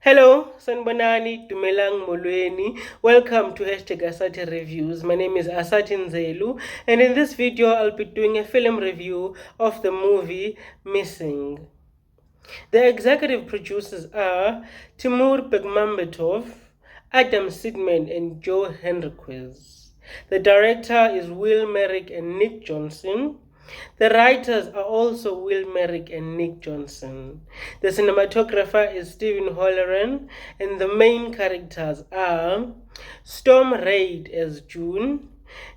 Hello, Sanbanani, Dumelang Molweni. Welcome to Asathi Reviews. My name is Asathi Nzelu, and in this video, I'll be doing a film review of the movie Missing. The executive producers are Timur Begmambetov, Adam Sidman, and Joe Henriquez. The director is Will Merrick and Nick Johnson. The writers are also Will Merrick and Nick Johnson. The cinematographer is Stephen Holleran, and the main characters are Storm Reid as June,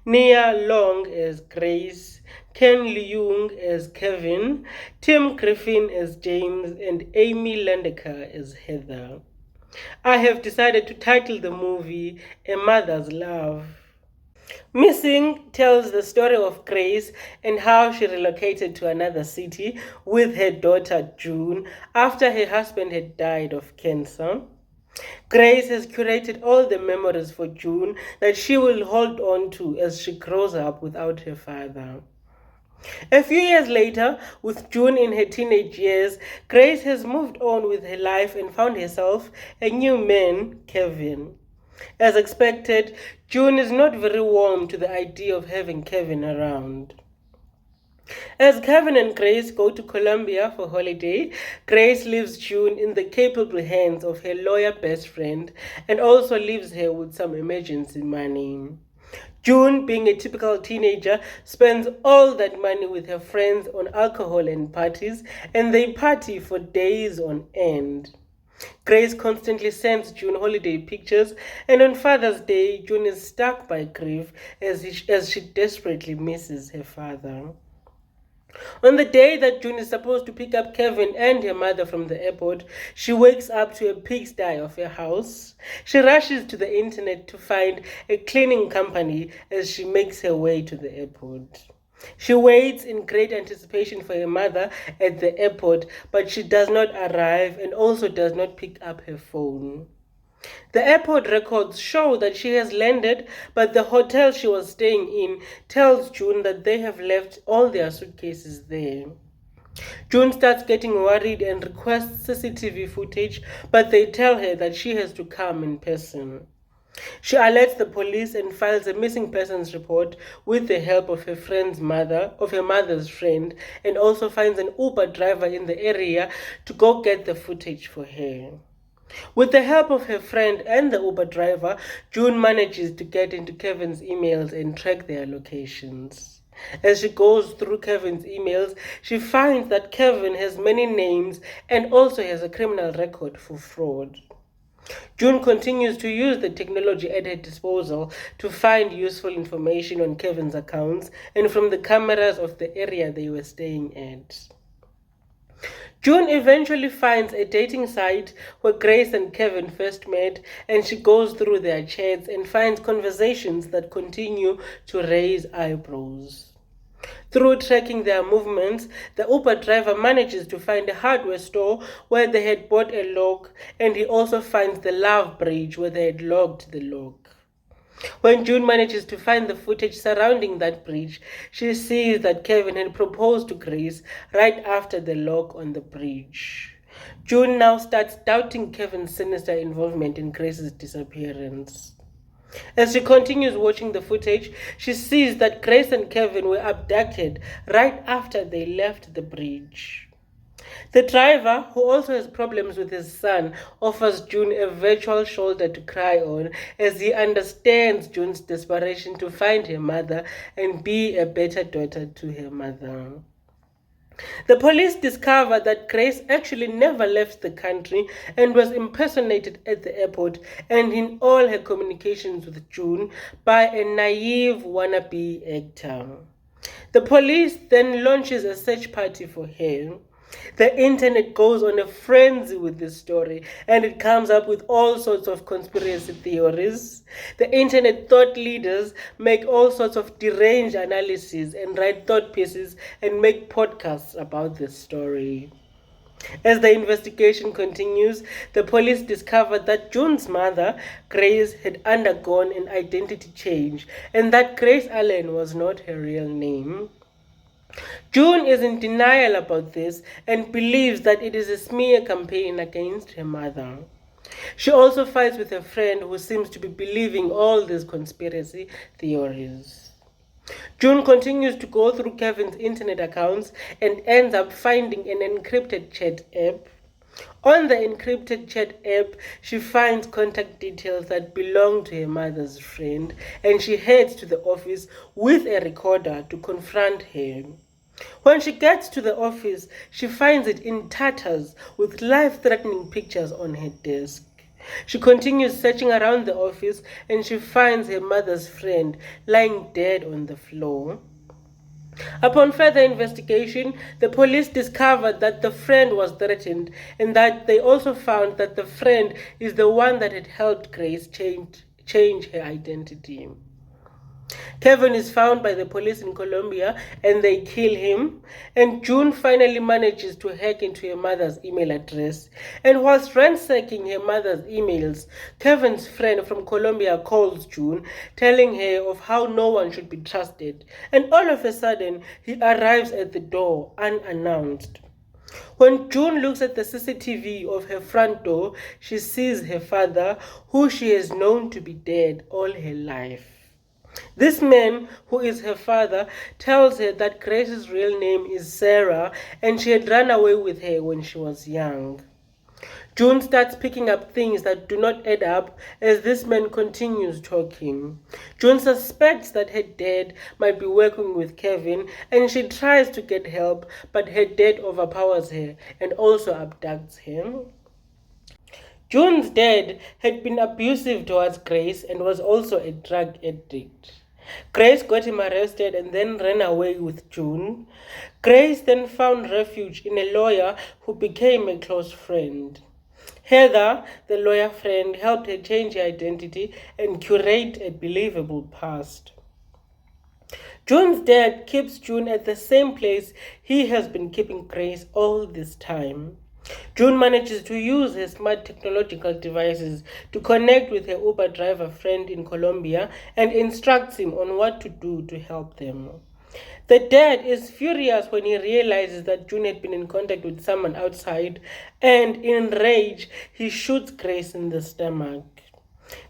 Nia Long as Grace, Ken Leung as Kevin, Tim Griffin as James, and Amy Landecker as Heather. I have decided to title the movie A Mother's Love. Missing tells the story of Grace and how she relocated to another city with her daughter June after her husband had died of cancer. Grace has curated all the memories for June that she will hold on to as she grows up without her father. A few years later, with June in her teenage years, Grace has moved on with her life and found herself a new man, Kevin. As expected, June is not very warm to the idea of having Kevin around. As Kevin and Grace go to Colombia for holiday, Grace leaves June in the capable hands of her lawyer best friend and also leaves her with some emergency money. June, being a typical teenager, spends all that money with her friends on alcohol and parties, and they party for days on end. Grace constantly sends June holiday pictures, and on Father's Day, June is struck by grief as she desperately misses her father. On the day that June is supposed to pick up Kevin and her mother from the airport, she wakes up to a pigsty of a house. She rushes to the internet to find a cleaning company as she makes her way to the airport. She waits in great anticipation for her mother at the airport, but she does not arrive and also does not pick up her phone. The airport records show that she has landed, but the hotel she was staying in tells June that they have left all their suitcases there. June starts getting worried and requests CCTV footage, but they tell her that she has to come in person. She alerts the police and files a missing persons report with the help of her mother's friend, and also finds an Uber driver in the area to go get the footage for her. With the help of her friend and the Uber driver, June manages to get into Kevin's emails and track their locations. As she goes through Kevin's emails, she finds that Kevin has many names and also has a criminal record for fraud. June continues to use the technology at her disposal to find useful information on Kevin's accounts and from the cameras of the area they were staying at. June eventually finds a dating site where Grace and Kevin first met, and she goes through their chats and finds conversations that continue to raise eyebrows. Through tracking their movements, the Uber driver manages to find a hardware store where they had bought a lock, and he also finds the love bridge where they had logged the lock. When June manages to find the footage surrounding that bridge, she sees that Kevin had proposed to Grace right after the lock on the bridge. June now starts doubting Kevin's sinister involvement in Grace's disappearance. As she continues watching the footage, she sees that Grace and Kevin were abducted right after they left the bridge. The driver, who also has problems with his son, offers June a virtual shoulder to cry on as he understands June's desperation to find her mother and be a better daughter to her mother. The police discover that Grace actually never left the country and was impersonated at the airport and in all her communications with June by a naive wannabe actor. The police then launches a search party for her. The internet goes on a frenzy with this story and it comes up with all sorts of conspiracy theories. The internet thought leaders make all sorts of deranged analyses and write thought pieces and make podcasts about this story. As the investigation continues, the police discovered that June's mother, Grace, had undergone an identity change and that Grace Allen was not her real name. June is in denial about this and believes that it is a smear campaign against her mother. She also fights with a friend who seems to be believing all these conspiracy theories. June continues to go through Kevin's internet accounts and ends up finding an encrypted chat app. On the encrypted chat app, she finds contact details that belong to her mother's friend, and she heads to the office with a recorder to confront her. When she gets to the office, she finds it in tatters with life-threatening pictures on her desk. She continues searching around the office and she finds her mother's friend lying dead on the floor. Upon further investigation, the police discovered that the friend was threatened and that they also found that the friend is the one that had helped Grace change her identity. Kevin is found by the police in Colombia and they kill him. And June finally manages to hack into her mother's email address. And whilst ransacking her mother's emails, Kevin's friend from Colombia calls June, telling her of how no one should be trusted. And all of a sudden, he arrives at the door unannounced. When June looks at the CCTV of her front door, she sees her father, who she has known to be dead all her life. This man, who is her father, tells her that Grace's real name is Sarah and she had run away with her when she was young. June starts picking up things that do not add up as this man continues talking. June suspects that her dad might be working with Kevin and she tries to get help, but her dad overpowers her and also abducts him. June's dad had been abusive towards Grace and was also a drug addict. Grace got him arrested and then ran away with June. Grace then found refuge in a lawyer who became a close friend. Heather, the lawyer friend, helped her change her identity and curate a believable past. June's dad keeps June at the same place he has been keeping Grace all this time. June manages to use her smart technological devices to connect with her Uber driver friend in Colombia and instructs him on what to do to help them. The dad is furious when he realizes that June had been in contact with someone outside, and in rage, he shoots Grace in the stomach.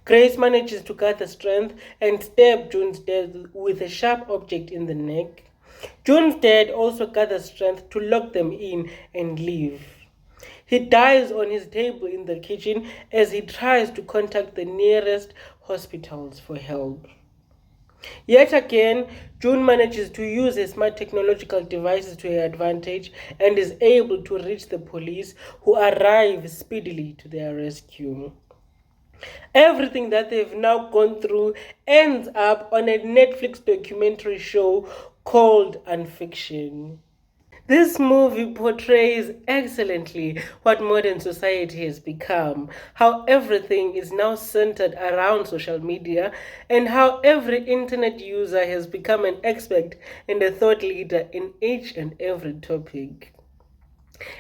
Grace manages to gather strength and stab June's dad with a sharp object in the neck. June's dad also gathers strength to lock them in and leave. He dies on his table in the kitchen as he tries to contact the nearest hospitals for help. Yet again, June manages to use her smart technological devices to her advantage and is able to reach the police, who arrive speedily to their rescue. Everything that they've now gone through ends up on a Netflix documentary show called Unfiction. This movie portrays excellently what modern society has become, how everything is now centered around social media, and how every internet user has become an expert and a thought leader in each and every topic.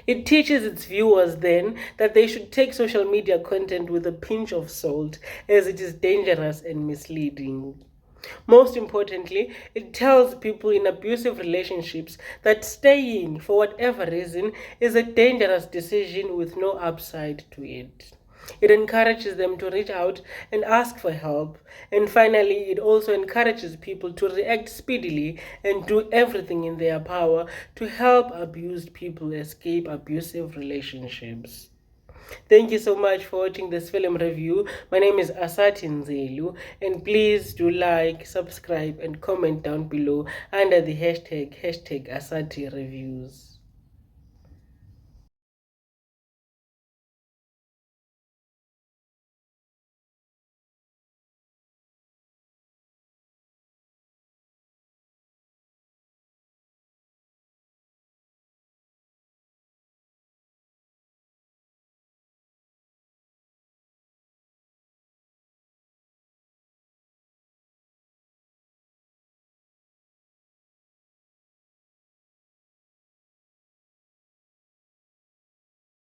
It teaches its viewers then that they should take social media content with a pinch of salt, as it is dangerous and misleading. Most importantly, it tells people in abusive relationships that staying for whatever reason is a dangerous decision with no upside to it. It encourages them to reach out and ask for help. And finally, it also encourages people to react speedily and do everything in their power to help abused people escape abusive relationships. Thank you so much for watching this film review. My name is Asathi, and please do like, subscribe and comment down below under the hashtag Asathi Reviews.